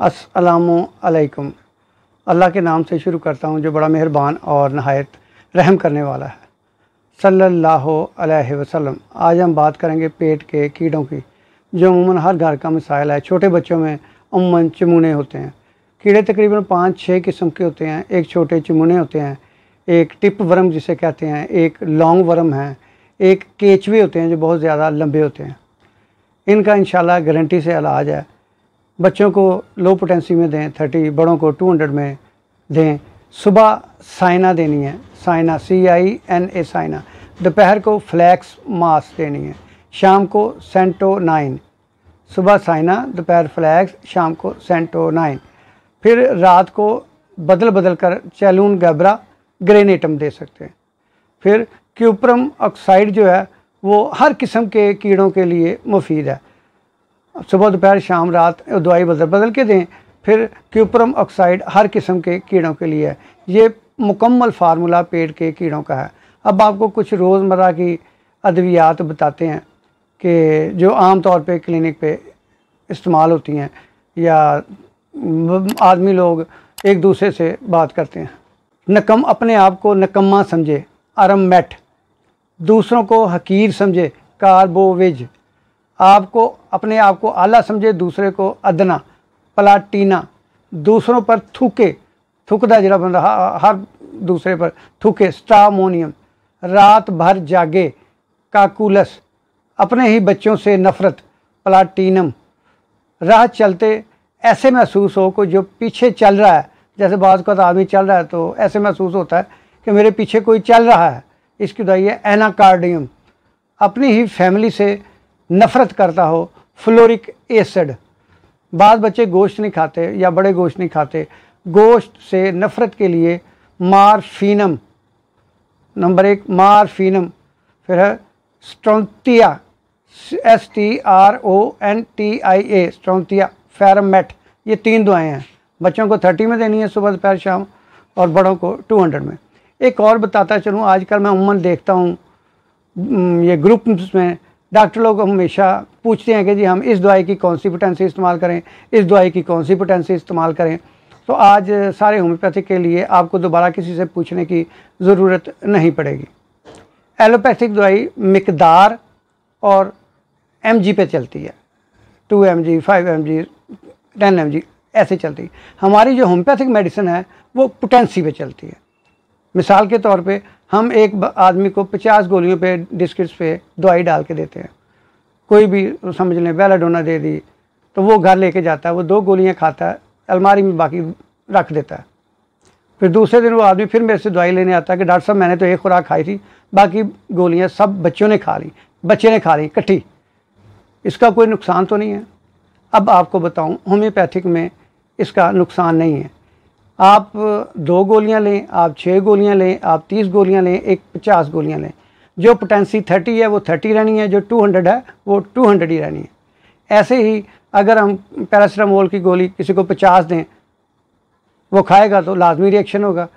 अस्सलामु अलैकुम। अल्लाह के नाम से शुरू करता हूँ जो बड़ा मेहरबान और नहायत रहम करने वाला है, सल्लल्लाहु अलैहि वसल्लम। आज हम बात करेंगे पेट के कीड़ों की, जो अमूमन हर घर का मसाइल है। छोटे बच्चों में अमूमन चिमूने होते हैं। कीड़े तकरीबन 5-6 किस्म के होते हैं। एक छोटे चिमूने होते हैं, एक टिप वर्म जिसे कहते हैं, एक लॉन्ग वर्म है, एक केचवे होते हैं जो बहुत ज़्यादा लंबे होते हैं। इनका इंशाल्लाह गारंटी से इलाज है। बच्चों को लो पोटेंसी में दें 30, बड़ों को 200 में दें। सुबह साइना देनी है, साइना CINA साइना। दोपहर को फ्लैक्स मास देनी है। शाम को सेंटो9। सुबह साइना, दोपहर फ्लैक्स, शाम को सेंटो9। फिर रात को बदल बदल कर चैलून गैब्रा ग्रेनेटम दे सकते हैं। फिर क्यूप्रम ऑक्साइड जो है वो हर किस्म के कीड़ों के लिए मुफीद है। सुबह दोपहर शाम रात दवाई बदल बदल के दें। फिर क्यूप्रम ऑक्साइड हर किस्म के कीड़ों के लिए है। ये मुकम्मल फार्मूला पेट के कीड़ों का है। अब आपको कुछ रोज़मर्रा की अद्वियात बताते हैं कि जो आम तौर पे क्लिनिक पे इस्तेमाल होती हैं या आदमी लोग एक दूसरे से बात करते हैं। अपने आप को नकम्मा समझे, अरममेट। दूसरों को हकीर समझे, कार्बोवेज। आपको अपने आप को आला समझे, दूसरे को अदना, प्लाटीना। दूसरों पर थूके, थूकदा जरा बंदा हर दूसरे पर थूके, स्ट्रामोनियम। रात भर जागे, काकुलस। अपने ही बच्चों से नफरत, प्लाटीनम। राह चलते ऐसे महसूस हो को जो पीछे चल रहा है, जैसे बाज़ का आदमी चल रहा है तो ऐसे महसूस होता है कि मेरे पीछे कोई चल रहा है, इसकी दवाई है एनाकार्डियम। अपनी ही फैमिली से नफ़रत करता हो, फ्लोरिक एसिड। बाद बच्चे गोश्त नहीं खाते या बड़े गोश्त नहीं खाते, गोश्त से नफ़रत के लिए मारफीनम, नंबर 1 मारफीनम। फिर है स्ट्रोंथिया, STRONTIA, स्ट्रोंथिया, फेरमेट। ये 3 दवाएँ हैं। बच्चों को 30 में देनी है सुबह दोपहर शाम, और बड़ों को 200 में। एक और बताता चलूँ, आजकल मैं उम्मन देखता हूँ ये ग्रुप्स में डॉक्टर लोग हमेशा पूछते हैं कि जी हम इस दवाई की कौन सी पोटेंसी इस्तेमाल करें, इस दवाई की कौन सी पोटेंसी इस्तेमाल करें। तो आज सारे होम्योपैथिक के लिए आपको दोबारा किसी से पूछने की ज़रूरत नहीं पड़ेगी। एलोपैथिक दवाई मिकदार और mg पे चलती है, 2 mg, 5 mg, 10 mg ऐसे चलती है। हमारी जो होम्योपैथिक मेडिसिन है वो पोटेंसी पे चलती है। मिसाल के तौर पे हम एक आदमी को 50 गोलियों पे डिस्किट्स पे दवाई डाल के देते हैं। कोई भी समझ लें बेलाडोना दे दी तो वो घर लेके जाता है, वो 2 गोलियां खाता है, अलमारी में बाकी रख देता है। फिर दूसरे दिन वो आदमी फिर मेरे से दवाई लेने आता है कि डॉक्टर साहब मैंने तो एक खुराक खाई थी, बाकी गोलियाँ सब बच्चों ने खा ली, बच्चे ने खा ली इकट्ठी, इसका कोई नुकसान तो नहीं है। अब आपको बताऊँ, होम्योपैथिक में इसका नुकसान नहीं है। आप 2 गोलियां लें, आप 6 गोलियां लें, आप 30 गोलियां लें, एक 50 गोलियां लें, जो पोटेंसी 30 है वो 30 रहनी है, जो 200 है वो 200 ही रहनी है। ऐसे ही अगर हम पैरासीटामोल की गोली किसी को 50 दें, वो खाएगा तो लाजमी रिएक्शन होगा,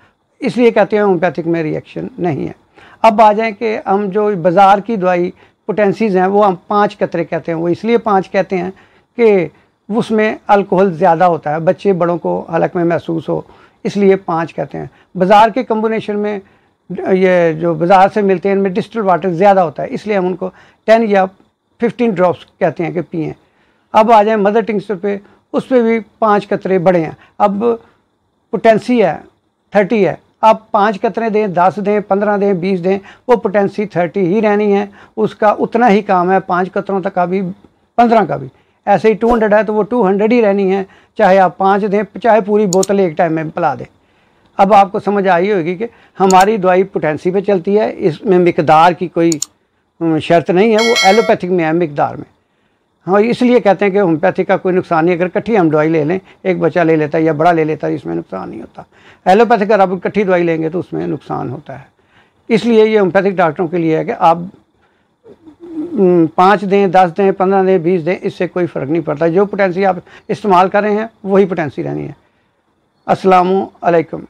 इसलिए कहते हैं होम्योपैथिक में रिएक्शन नहीं है। अब आ जाएँ कि हम जो बाज़ार की दवाई पोटेंसीज़ हैं वो हम 5 कतरे कहते हैं। वो इसलिए 5 कहते हैं कि उसमें अल्कोहल ज़्यादा होता है, बच्चे बड़ों को हलक में महसूस हो, इसलिए 5 कहते हैं। बाज़ार के कम्बिनेशन में ये जो बाज़ार से मिलते हैं इनमें डिस्टिल वाटर ज़्यादा होता है, इसलिए हम उनको 10 या 15 ड्रॉप्स कहते हैं कि पिएँ। अब आ जाए मदर टिंक्चर पे, उस पर भी 5 कतरे बड़े हैं। अब पोटेंसी है 30 है, आप 5 कतरे दें, 10 दें, 15 दें, 20 दें, वो पोटेंसी 30 ही रहनी है, उसका उतना ही काम है 5 कतरों तक का भी, 15 का भी। ऐसे ही 200 है तो वो 200 ही रहनी है, चाहे आप 5 दें, चाहे पूरी बोतल एक टाइम में पिला दें। अब आपको समझ आई होगी कि हमारी दवाई पोटेंसी पे चलती है, इसमें मिकदार की कोई शर्त नहीं है, वो एलोपैथिक में है मिकदार में। हाँ, इसलिए कहते हैं कि होम्योपैथिक का कोई नुकसान नहीं। अगर इकट्ठी हम दवाई ले लें, एक बच्चा ले लेता है या बड़ा ले लेता है, इसमें नुकसान नहीं होता। एलोपैथिक अगर आप इकट्ठी दवाई लेंगे तो उसमें नुकसान होता है। इसलिए ये होम्योपैथिक डॉक्टरों के लिए है कि आप 5 दें, 10 दें, 15 दें, 20 दें, इससे कोई फ़र्क नहीं पड़ता। जो पोटेंसी आप इस्तेमाल कर रहे हैं वही पोटेंसी रहनी है। अस्सलामु अलैकुम।